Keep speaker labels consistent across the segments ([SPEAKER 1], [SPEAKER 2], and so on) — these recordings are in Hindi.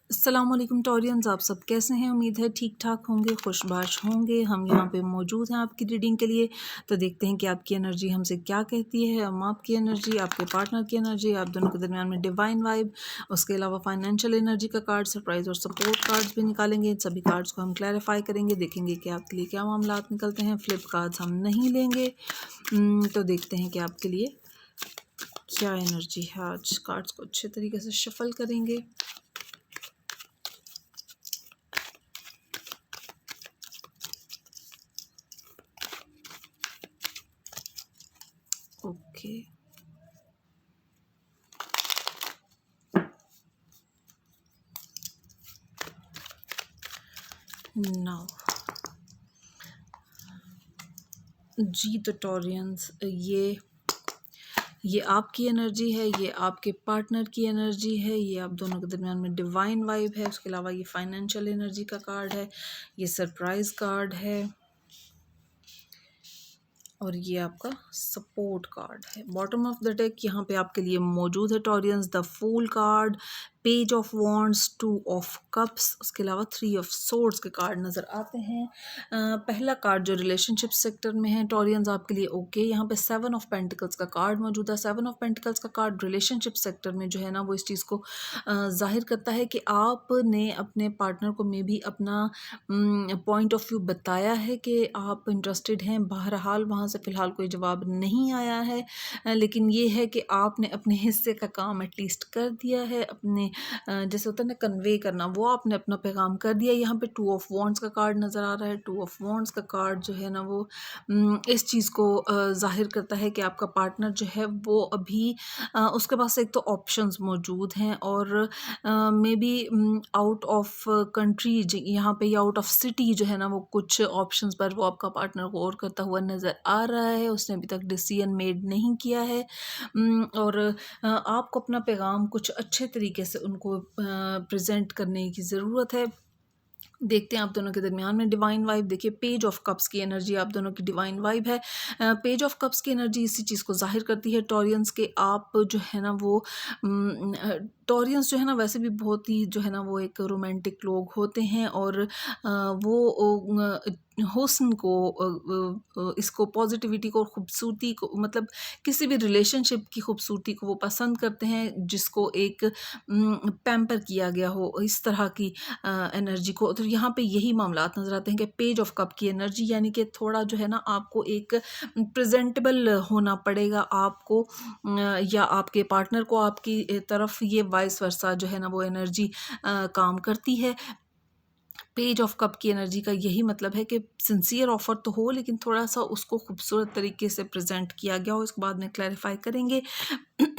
[SPEAKER 1] अस्सलाम वालेकुम टॉरियंस, आप सब कैसे हैं? उम्मीद है ठीक ठाक होंगे, खुशबाश होंगे। हम यहाँ पे मौजूद हैं आपकी रीडिंग के लिए। तो देखते हैं कि आपकी एनर्जी हमसे क्या कहती है। हम आपकी एनर्जी, आपके पार्टनर की एनर्जी, आप दोनों के दरमियान में डिवाइन वाइब, उसके अलावा फाइनेंशियल एनर्जी का कार्ड, सरप्राइज और सपोर्ट कार्ड्स भी निकालेंगे। इन सभी कार्ड्स को हम क्लैरिफाई करेंगे, देखेंगे कि आपके लिए क्या मामला निकलते हैं। फ्लिप कार्ड्स हम नहीं लेंगे। तो देखते हैं कि आपके लिए क्या एनर्जी है। आज कार्ड्स को अच्छे तरीके से शफल करेंगे। ओके, नाउ जी तो टॉरियंस, ये आपकी एनर्जी है, ये आपके पार्टनर की एनर्जी है, ये आप दोनों के दरमियान में डिवाइन वाइब है। उसके अलावा ये फाइनेंशियल एनर्जी का कार्ड है, ये सरप्राइज कार्ड है और ये आपका सपोर्ट कार्ड है। बॉटम ऑफ द डेक यहाँ पे आपके लिए मौजूद है टॉरियंस, the fool card, page of wands, two of cups, उसके अलावा थ्री ऑफ सोर्ड्स के कार्ड नज़र आते हैं। पहला कार्ड जो रिलेशनशिप सेक्टर में है टॉरियंस आपके लिए ओके। यहाँ पे सेवन ऑफ पेंटिकल्स का कार्ड मौजूद है। सेवन ऑफ पेंटिकल्स का कार्ड रिलेशनशिप सेक्टर में जो है ना वो इस चीज़ को जाहिर करता है कि आपने अपने पार्टनर को मे भी अपना पॉइंट ऑफ व्यू बताया है कि आप इंटरेस्टेड हैं। बहरहाल वहाँ से फ़िलहाल कोई जवाब नहीं आया है, लेकिन ये है कि आपने अपने हिस्से का काम एटलीस्ट कर दिया है। अपने जैसे होता है ना कन्वे करना, वो आपने अपना पैगाम कर दिया। यहाँ पे टू ऑफ वॉन्ड्स का कार्ड नज़र आ रहा है। टू ऑफ वॉन्ड्स का कार्ड जो है ना वो इस चीज़ को जाहिर करता है कि आपका पार्टनर जो है वो अभी उसके पास एक तो ऑप्शंस मौजूद हैं और may be out of country यहाँ पे या आउट ऑफ सिटी जो है ना वो कुछ ऑप्शंस पर वो आपका पार्टनर गौर करता हुआ नज़र आ रहा है। उसने अभी तक डिसीजन मेड नहीं किया है और आपको अपना पैगाम कुछ अच्छे तरीके से उनको प्रेजेंट करने की ज़रूरत है। देखते हैं आप दोनों के दरमियान में डिवाइन वाइब। देखिए पेज ऑफ कप्स की एनर्जी आप दोनों की डिवाइन वाइब है। पेज ऑफ कप्स की एनर्जी इसी चीज़ को जाहिर करती है टॉरियंस के आप जो है ना वो टॉरियंस जो है ना वैसे भी बहुत ही जो है ना वो एक रोमांटिक लोग होते हैं और वो हुस्न को इसको पॉजिटिविटी को, खूबसूरती को, मतलब किसी भी रिलेशनशिप की खूबसूरती को वो पसंद करते हैं जिसको एक पैम्पर किया गया हो, इस तरह की एनर्जी को। तो यहाँ पे यही मामलात नज़र आते हैं कि पेज ऑफ कप की एनर्जी यानी कि थोड़ा जो है ना आपको एक प्रेजेंटेबल होना पड़ेगा आपको या आपके पार्टनर को। आपकी तरफ ये वाइस वर्सा जो है ना वो एनर्जी काम करती है। पेज ऑफ कप की एनर्जी का यही मतलब है कि सिंसियर ऑफर तो हो लेकिन थोड़ा सा उसको खूबसूरत तरीके से प्रेजेंट किया गया हो। इसके बाद में क्लैरिफाई करेंगे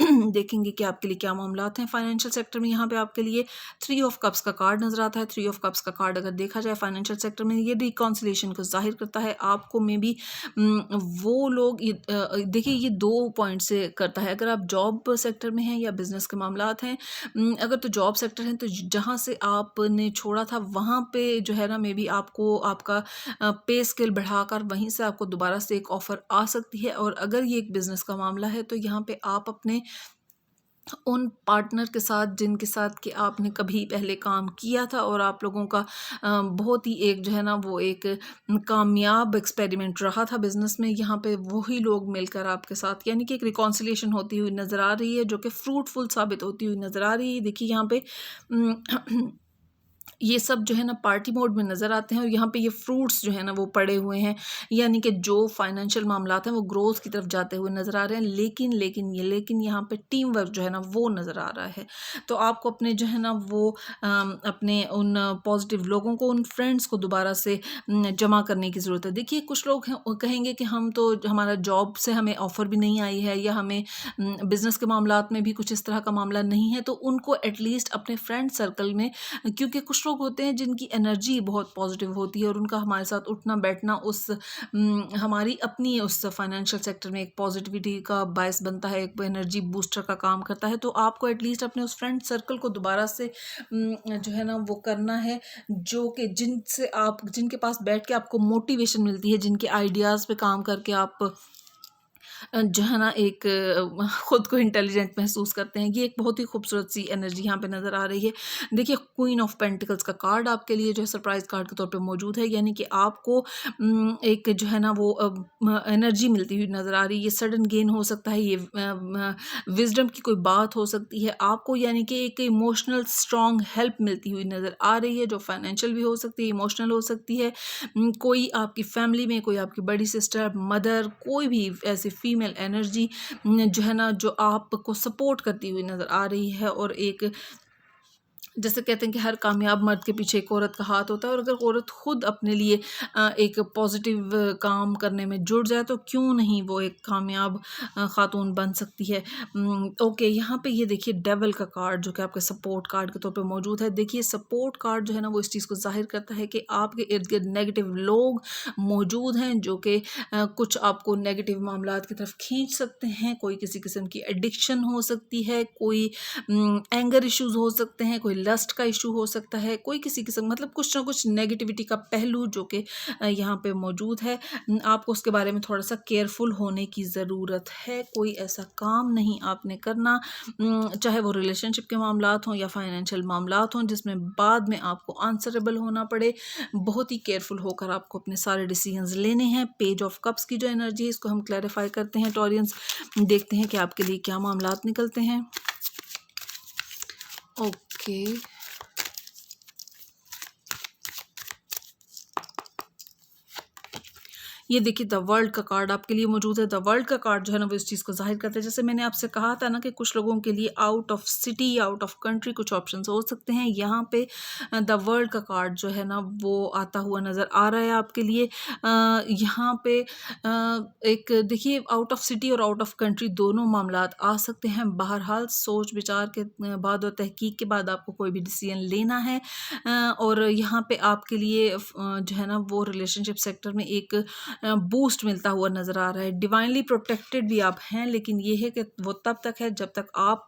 [SPEAKER 1] देखेंगे कि आपके लिए क्या मामलात हैं फाइनेंशियल सेक्टर में। यहाँ पे आपके लिए थ्री ऑफ कप्स का कार्ड नजर आता है। थ्री ऑफ कप्स का कार्ड अगर देखा जाए फाइनेंशियल सेक्टर में ये रिकॉन्सिलेशन को जाहिर करता है। आपको में भी वो लोग देखिए ये दो पॉइंट से करता है। अगर आप जॉब सेक्टर में हैं या बिजनेस के मामलात हैं, अगर तो जॉब सेक्टर हैं तो जहाँ से आपने छोड़ा था वहाँ पे जो है ना मे बी आपको आपका पे स्केल बढ़ाकर वहीं से आपको दोबारा से एक ऑफ़र आ सकती है। और अगर ये एक बिज़नेस का मामला है तो यहाँ पे आप अपने उन पार्टनर के साथ जिनके साथ कि आपने कभी पहले काम किया था और आप लोगों का बहुत ही एक जो है ना वो एक कामयाब एक्सपेरिमेंट रहा था बिज़नेस में, यहाँ पे वही लोग मिलकर आपके साथ यानी कि एक रिकॉन्सिलिएशन होती हुई नज़र आ रही है जो कि फ्रूटफुल साबित होती हुई नज़र आ रही है। देखिए यहाँ पे ये सब जो है ना पार्टी मोड में नज़र आते हैं और यहाँ पे ये फ्रूट्स जो है ना वो पड़े हुए हैं यानी कि जो फाइनेंशियल मामलात हैं वो ग्रोथ की तरफ जाते हुए नज़र आ रहे हैं। लेकिन यहाँ पे टीम वर्क जो है ना वो नज़र आ रहा है। तो आपको अपने जो है ना वो अपने उन पॉजिटिव लोगों को, उन फ्रेंड्स को दोबारा से जमा करने की ज़रूरत है। देखिए कुछ लोग कहेंगे कि हम तो हमारा जॉब से हमें ऑफ़र भी नहीं आई है या हमें बिज़नेस के मामलात में भी कुछ इस तरह का मामला नहीं है, तो उनको एटलीस्ट अपने फ्रेंड सर्कल में, क्योंकि कुछ लोग होते हैं जिनकी एनर्जी बहुत पॉजिटिव होती है और उनका हमारे साथ उठना बैठना उस हमारी अपनी उस फाइनेंशियल सेक्टर में एक पॉजिटिविटी का बायस बनता है, एक एनर्जी बूस्टर का काम करता है। तो आपको एटलीस्ट अपने उस फ्रेंड सर्कल को दोबारा से जो है ना वो करना है जो कि जिनसे जिनके पास बैठ के आपको मोटिवेशन मिलती है, जिनके आइडियाज़ पे काम करके आप जो है ना एक खुद को इंटेलिजेंट महसूस करते हैं। ये एक बहुत ही खूबसूरत सी एनर्जी यहाँ पे नज़र आ रही है। देखिए क्वीन ऑफ पेंटिकल्स का कार्ड आपके लिए जो है सरप्राइज कार्ड के तौर पे मौजूद है, यानी कि आपको एक जो है ना वो एनर्जी मिलती हुई नज़र आ रही है। ये सडन गेन हो सकता है, ये विजडम की कोई बात हो सकती है आपको, यानी कि एक इमोशनल स्ट्रॉन्ग हेल्प मिलती हुई नज़र आ रही है, जो फाइनेंशियल भी हो सकती है, इमोशनल हो सकती है। कोई आपकी फैमिली में, कोई आपकी बड़ी सिस्टर, मदर, कोई भी ऐसी फीमेल एनर्जी जो है ना जो आपको सपोर्ट करती हुई नज़र आ रही है। और एक जैसे कहते हैं कि हर कामयाब मर्द के पीछे एक औरत का हाथ होता है, और अगर औरत खुद अपने लिए एक पॉजिटिव काम करने में जुड़ जाए तो क्यों नहीं वो एक कामयाब खातून बन सकती है। ओके, यहाँ पे ये देखिए डेवल का कार्ड जो कि आपके सपोर्ट कार्ड के तौर पे मौजूद है। देखिए सपोर्ट कार्ड जो है ना वो इस चीज़ को जाहिर करता है कि आपके इर्द गिर्द नेगेटिव लोग मौजूद हैं जो कि कुछ आपको नेगेटिव मामलात की तरफ खींच सकते हैं। कोई किसी किस्म की एडिक्शन हो सकती है, कोई एंगर इश्यूज हो सकते हैं, कोई लस्ट का इशू हो सकता है, कोई किसी किस्म मतलब कुछ ना कुछ नेगेटिविटी का पहलू जो कि यहाँ पे मौजूद है। आपको उसके बारे में थोड़ा सा केयरफुल होने की ज़रूरत है। कोई ऐसा काम नहीं आपने करना, चाहे वो रिलेशनशिप के मामलात हों या फाइनेंशियल मामलात हों, जिसमें बाद में आपको आंसरेबल होना पड़े। बहुत ही केयरफुल होकर आपको अपने सारे डिसीजंस लेने हैं। पेज ऑफ कप्स की जो एनर्जी है इसको हम क्लैरिफाई करते हैं टॉरियंस, देखते हैं कि आपके लिए क्या मामलात निकलते हैं। ओके, ये देखिए द वर्ल्ड का कार्ड आपके लिए मौजूद है। द वर्ल्ड का कार्ड जो है ना वो इस चीज़ को जाहिर करता है, जैसे मैंने आपसे कहा था ना कि कुछ लोगों के लिए आउट ऑफ सिटी या आउट ऑफ कंट्री कुछ ऑप्शंस हो सकते हैं। यहाँ पे द वर्ल्ड का कार्ड जो है ना वो आता हुआ नज़र आ रहा है आपके लिए। यहाँ पे एक देखिए आउट ऑफ सिटी और आउट ऑफ कंट्री दोनों मामलात आ सकते हैं। बहरहाल सोच विचार के बाद और तहकीक के बाद आपको कोई भी डिसीजन लेना है। और यहाँ पे आपके लिए जो है ना वो रिलेशनशिप सेक्टर में एक बूस्ट मिलता हुआ नज़र आ रहा है। डिवाइनली प्रोटेक्टेड भी आप हैं, लेकिन ये है कि वो तब तक है जब तक आप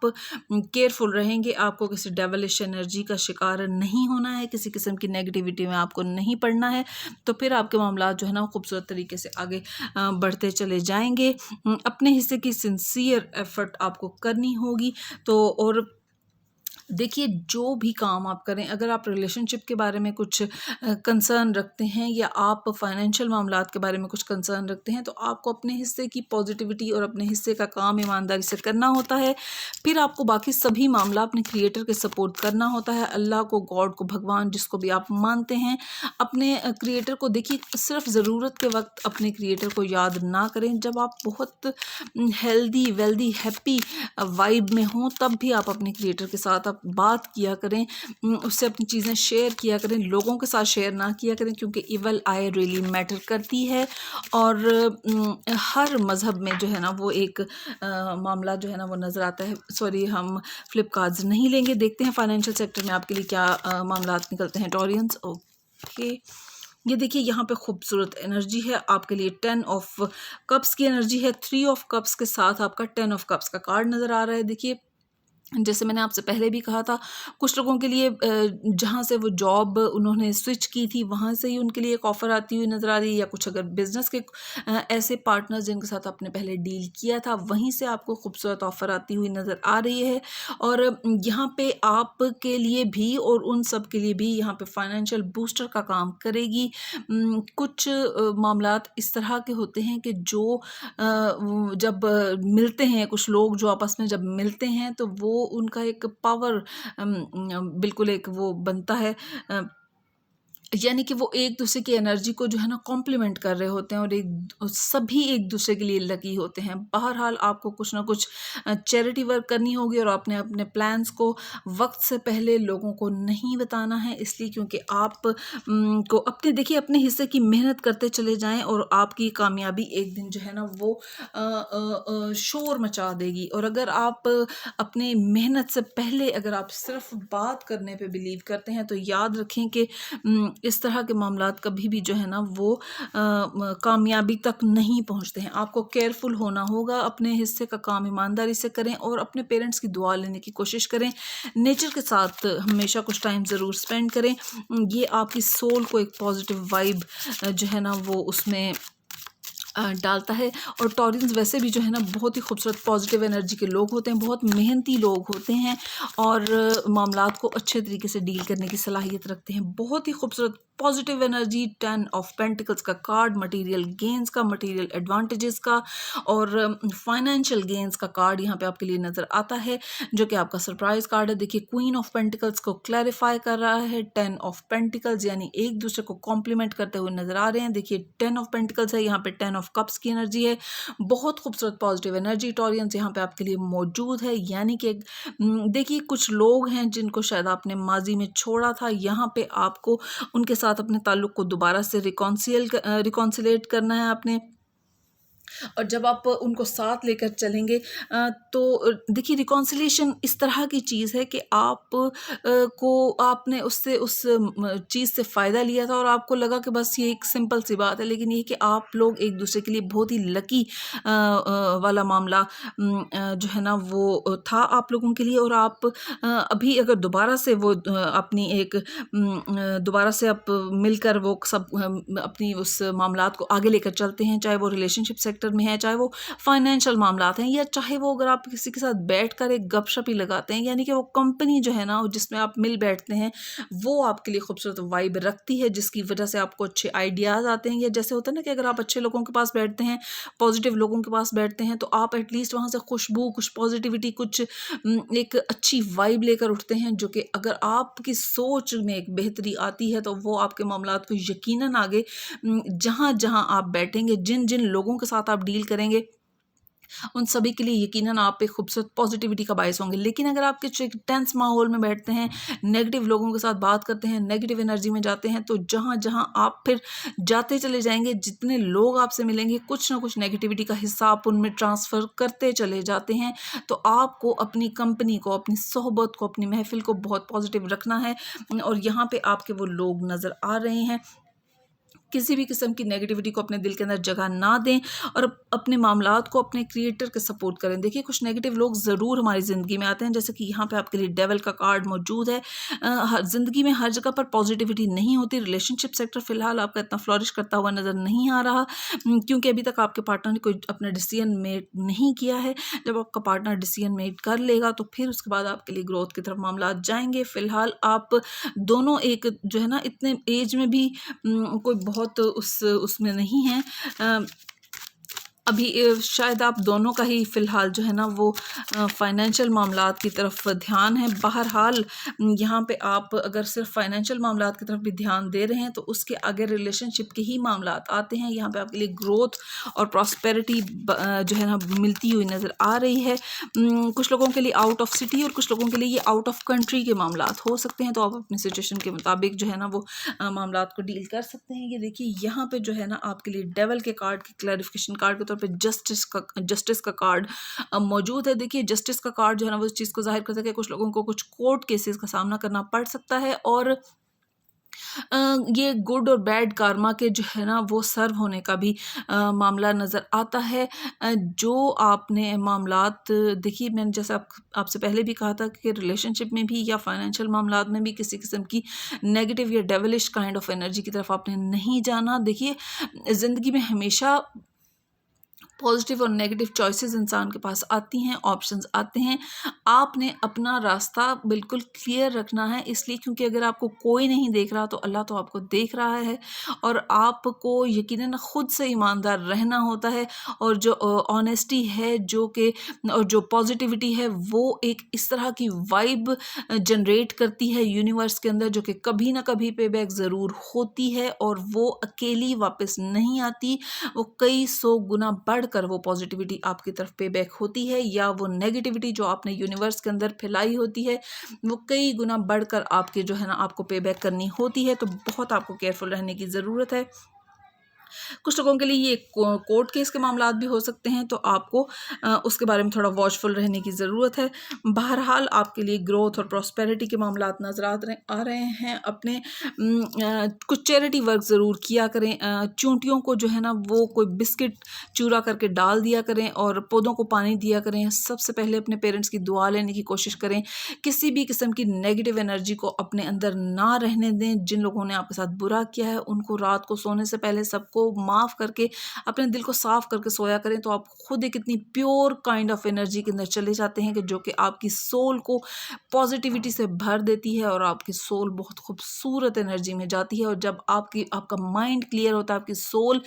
[SPEAKER 1] केयरफुल रहेंगे। आपको किसी डेवलिश एनर्जी का शिकार नहीं होना है, किसी किस्म की नेगेटिविटी में आपको नहीं पड़ना है, तो फिर आपके मामला जो है ना खूबसूरत तरीके से आगे बढ़ते चले जाएंगे। अपने हिस्से की सिंसियर एफर्ट आपको करनी होगी। तो और देखिए जो भी काम आप करें, अगर आप रिलेशनशिप के बारे में कुछ कंसर्न रखते हैं या आप फाइनेंशियल मामलात के बारे में कुछ कंसर्न रखते हैं, तो आपको अपने हिस्से की पॉजिटिविटी और अपने हिस्से का काम ईमानदारी से करना होता है। फिर आपको बाकी सभी मामला अपने क्रिएटर के सपोर्ट करना होता है, अल्लाह को, गॉड को, भगवान जिसको भी आप मानते हैं। अपने क्रिएटर को देखिए, सिर्फ ज़रूरत के वक्त अपने क्रिएटर को याद ना करें। जब आप बहुत हेल्दी वेल्दी हैप्पी वाइब में हों तब भी आप अपने क्रिएटर के साथ आप बात किया करें, उससे अपनी चीज़ें शेयर किया करें। लोगों के साथ शेयर ना किया करें, क्योंकि इवल आई रियली मैटर करती है। और हर मज़हब में जो है ना वो एक मामला जो है ना वो नज़र आता है। सॉरी, हम फ्लिप कार्ड्स नहीं लेंगे। देखते हैं फाइनेंशियल सेक्टर में आपके लिए क्या मामलात निकलते हैं टॉरियंस। ओके, ये देखिए यहाँ पे खूबसूरत एनर्जी है आपके लिए। 10 ऑफ कप्स की एनर्जी है। 3 ऑफ कप्स के साथ आपका 10 ऑफ कप्स का कार्ड नज़र आ रहा है। देखिए जैसे मैंने आपसे पहले भी कहा था, कुछ लोगों के लिए जहाँ से वो जॉब उन्होंने स्विच की थी वहाँ से ही उनके लिए एक ऑफ़र आती हुई नज़र आ रही है, या कुछ अगर बिज़नेस के ऐसे पार्टनर्स जिनके साथ आपने पहले डील किया था वहीं से आपको खूबसूरत ऑफ़र आती हुई नज़र आ रही है। और यहाँ पे आपके लिए भी और उन सब के लिए भी यहाँ पे फाइनेंशियल बूस्टर का काम करेगी। कुछ मामलात इस तरह के होते हैं कि जो जब मिलते हैं, कुछ लोग जो आपस में जब मिलते हैं तो वो उनका एक पावर बिल्कुल एक वो बनता है, यानी कि वो एक दूसरे की एनर्जी को जो है ना कॉम्प्लीमेंट कर रहे होते हैं, और सभी एक दूसरे के लिए लकी होते हैं। बहरहाल आपको कुछ ना कुछ चैरिटी वर्क करनी होगी, और आपने अपने प्लान्स को वक्त से पहले लोगों को नहीं बताना है, इसलिए क्योंकि आप को अपने देखिए अपने हिस्से की मेहनत करते चले जाएं, और आपकी कामयाबी एक दिन जो है ना वो शोर मचा देगी। और अगर आप अपने मेहनत से पहले अगर आप सिर्फ बात करने पे बिलीव करते हैं, तो याद रखें कि इस तरह के मामलात कभी भी जो है ना वो कामयाबी तक नहीं पहुंचते हैं। आपको केयरफुल होना होगा, अपने हिस्से का काम ईमानदारी से करें, और अपने पेरेंट्स की दुआ लेने की कोशिश करें। नेचर के साथ हमेशा कुछ टाइम ज़रूर स्पेंड करें। ये आपकी सोल को एक पॉजिटिव वाइब जो है ना वो उसमें डालता है। और टॉरियंस वैसे भी जो है ना बहुत ही खूबसूरत पॉजिटिव एनर्जी के लोग होते हैं, बहुत मेहनती लोग होते हैं और मामलात को अच्छे तरीके से डील करने की सलाहियत रखते हैं। बहुत ही खूबसूरत पॉजिटिव एनर्जी, 10 ऑफ पेंटिकल्स का कार्ड, मटेरियल गेंस का, मटेरियल एडवांटेजेस का और फाइनेंशियल गेंस का कार्ड यहाँ पे आपके लिए नज़र आता है, जो कि आपका सरप्राइज कार्ड है। देखिए क्वीन ऑफ पेंटिकल्स को क्लैरिफाई कर रहा है, 10 ऑफ पेंटिकल्स यानी एक दूसरे को कॉम्प्लीमेंट करते हुए नजर आ रहे हैं। देखिए 10 ऑफ पेंटिकल्स है, यहाँ पे 10 ऑफ कप्स की एनर्जी है। बहुत खूबसूरत पॉजिटिव एनर्जी टॉरियंस यहाँ पे आपके लिए मौजूद है। यानी कि देखिए कुछ लोग हैं जिनको शायद आपने माजी में छोड़ा था, यहाँ पे आपको उनके साथ अपने ताल्लुक को दोबारा से रिकॉन्सिलेट करना है आपने। और जब आप उनको साथ लेकर चलेंगे तो देखिए रिकॉन्सिलेशन इस तरह की चीज़ है कि आप को आपने उससे उस चीज़ से फ़ायदा लिया था और आपको लगा कि बस ये एक सिंपल सी बात है, लेकिन ये कि आप लोग एक दूसरे के लिए बहुत ही लकी वाला मामला जो है ना वो था आप लोगों के लिए। और आप अभी अगर दोबारा से वो अपनी एक दोबारा से आप मिलकर वो सब अपनी उस मामलात को आगे लेकर चलते हैं, चाहे वो रिलेशनशिप सेक्टर में है, चाहे वो फाइनेंशियल मामलात हैं, या चाहे वो अगर आप किसी के साथ बैठकर एक गपशप ही लगाते हैं, यानी कि वो कंपनी जो है ना जिसमें आप मिल बैठते हैं वो आपके लिए खूबसूरत वाइब रखती है, जिसकी वजह से आपको अच्छे आइडियाज़ आते हैं। या जैसे होता है ना कि अगर आप अच्छे लोगों के पास बैठते हैं, पॉजिटिव लोगों के पास बैठते हैं, तो आप एटलीस्ट वहाँ से खुशबू, कुछ पॉजिटिविटी, कुछ एक अच्छी वाइब लेकर उठते हैं, जो कि अगर आपकी सोच में एक बेहतरी आती है तो वो आपके मामलात को यकीनन आगे जहाँ जहाँ आप बैठेंगे, जिन जिन लोगों के साथ आप डील करेंगे, उन सभी के लिए यकीनन आप एक खूबसूरत पॉजिटिविटी का बायस होंगे। लेकिन अगर आप किसी टेंस माहौल में बैठते हैं, नेगेटिव लोगों के साथ बात करते हैं, नेगेटिव एनर्जी में जाते हैं, तो जहाँ जहाँ आप फिर जाते चले जाएंगे, जितने लोग आपसे मिलेंगे, कुछ ना कुछ नेगेटिविटी का हिस्सा आप उनमें ट्रांसफ़र करते चले जाते हैं। तो आपको अपनी कंपनी को, अपनी सोहबत को, अपनी महफिल को बहुत पॉजिटिव रखना है। और यहाँ पे आपके वो लोग नज़र आ रहे हैं। किसी भी किस्म की नेगेटिविटी को अपने दिल के अंदर जगह ना दें और अपने मामलात को अपने क्रिएटर के सपोर्ट करें। देखिए कुछ नेगेटिव लोग ज़रूर हमारी ज़िंदगी में आते हैं, जैसे कि यहाँ पे आपके लिए डेविल का कार्ड मौजूद है। ज़िंदगी में हर जगह पर पॉजिटिविटी नहीं होती। रिलेशनशिप सेक्टर फ़िलहाल आपका इतना फ्लॉरिश करता हुआ नज़र नहीं आ रहा, क्योंकि अभी तक आपके पार्टनर ने कोई अपना डिसीजन मेड नहीं किया है। जब आपका पार्टनर डिसीजन मेड कर लेगा तो फिर उसके बाद आपके लिए ग्रोथ की तरफ मामला जाएंगे। फ़िलहाल आप दोनों एक जो है ना इतने एज में भी कोई बहुत उसमें नहीं है। अभी शायद आप दोनों का ही फ़िलहाल जो है ना वो फाइनेंशियल मामलात की तरफ ध्यान है। बहरहाल यहाँ पे आप अगर सिर्फ फाइनेंशियल मामलात की तरफ भी ध्यान दे रहे हैं तो उसके आगे रिलेशनशिप के ही मामलात आते हैं। यहाँ पे आपके लिए ग्रोथ और प्रॉस्पेरिटी जो है ना मिलती हुई नज़र आ रही है। कुछ लोगों के लिए आउट ऑफ सिटी और कुछ लोगों के लिए ये आउट ऑफ कंट्री के मामलात हो सकते हैं, तो आप अपनी सिचुएशन के मुताबिक जो है ना वो मामलात को डील कर सकते हैं। ये देखिए यहाँ पे जो है ना आपके लिए डेविल के कार्ड की क्लैरिफिकेशन कार्ड के तौर पे जस्टिस का कार्ड मौजूद है। देखिए जस्टिस का कार्ड जो है ना वो इस चीज़ को जाहिर करता है कि कुछ लोगों को कुछ कोर्ट केसेस का सामना करना पड़ सकता है और ये गुड और बैड कार्मा के जो है ना वो सर्व होने का भी मामला नज़र आता है। जो आपने मामलात देखिए, मैंने जैसे आपसे पहले भी कहा था कि रिलेशनशिप में भी या फाइनेंशियल मामलात में भी किसी किस्म की नेगेटिव या डेविलिश काइंड ऑफ एनर्जी की तरफ आपने नहीं जाना। देखिए ज़िंदगी में हमेशा पॉजिटिव और नेगेटिव चॉइसेस इंसान के पास आती हैं, ऑप्शंस आते हैं। आपने अपना रास्ता बिल्कुल क्लियर रखना है, इसलिए क्योंकि अगर आपको कोई नहीं देख रहा तो अल्लाह तो आपको देख रहा है और आपको यकीनन खुद से ईमानदार रहना होता है। और जो ऑनेस्टी है जो कि और जो पॉजिटिविटी है वो एक इस तरह की वाइब जनरेट करती है यूनिवर्स के अंदर, जो कि कभी ना कभी पे बैक ज़रूर होती है और वो अकेली वापस नहीं आती। वो कई 100 गुना बढ़कर वो पॉजिटिविटी आपकी तरफ पे बैक होती है, या वो नेगेटिविटी जो आपने यूनिवर्स के अंदर फैलाई होती है वो कई गुना बढ़कर आपके जो है ना आपको पे बैक करनी होती है। तो बहुत आपको केयरफुल रहने की ज़रूरत है। कुछ लोगों के लिए ये कोर्ट केस के मामलात भी हो सकते हैं, तो आपको उसके बारे में थोड़ा वॉचफुल रहने की ज़रूरत है। बहरहाल आपके लिए ग्रोथ और प्रॉस्पेरिटी के मामलात नज़र आ रहे हैं। अपने कुछ चैरिटी वर्क ज़रूर किया करें। चूंटियों को जो है ना वो कोई बिस्किट चूरा करके डाल दिया करें और पौधों को पानी दिया करें। सबसे पहले अपने पेरेंट्स की दुआ लेने की कोशिश करें। किसी भी किस्म की नेगेटिव एनर्जी को अपने अंदर ना रहने दें। जिन लोगों ने आपके साथ बुरा किया है उनको रात को सोने से पहले सबको को माफ़ करके, अपने दिल को साफ़ करके सोया करें, तो आप खुद एक इतनी प्योर काइंड ऑफ एनर्जी के अंदर चले जाते हैं कि जो कि आपकी सोल को पॉजिटिविटी से भर देती है और आपकी सोल बहुत खूबसूरत एनर्जी में जाती है। और जब आपका माइंड क्लियर होता है, आपकी सोल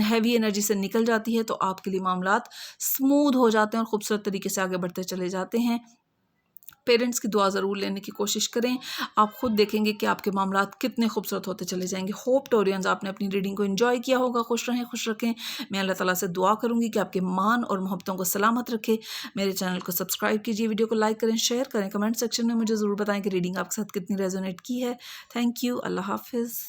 [SPEAKER 1] हैवी एनर्जी से निकल जाती है, तो आपके लिए मामलात स्मूथ हो जाते हैं और खूबसूरत तरीके से आगे बढ़ते चले जाते हैं। पेरेंट्स की दुआ ज़रूर लेने की कोशिश करें, आप खुद देखेंगे कि आपके मामलात कितने खूबसूरत होते चले जाएंगे। होप टोरियंस आपने अपनी रीडिंग को एंजॉय किया होगा। खुश रहें, खुश रखें। मैं अल्लाह ताला से दुआ करूंगी कि आपके मान और मोहब्बतों को सलामत रखे। मेरे चैनल को सब्सक्राइब कीजिए, वीडियो को लाइक करें, शेयर करें, कमेंट सेक्शन में मुझे ज़रूर बताएं कि रीडिंग आपके साथ कितनी रेजोनेट की है। Thank you. अल्लाह हाफिज़।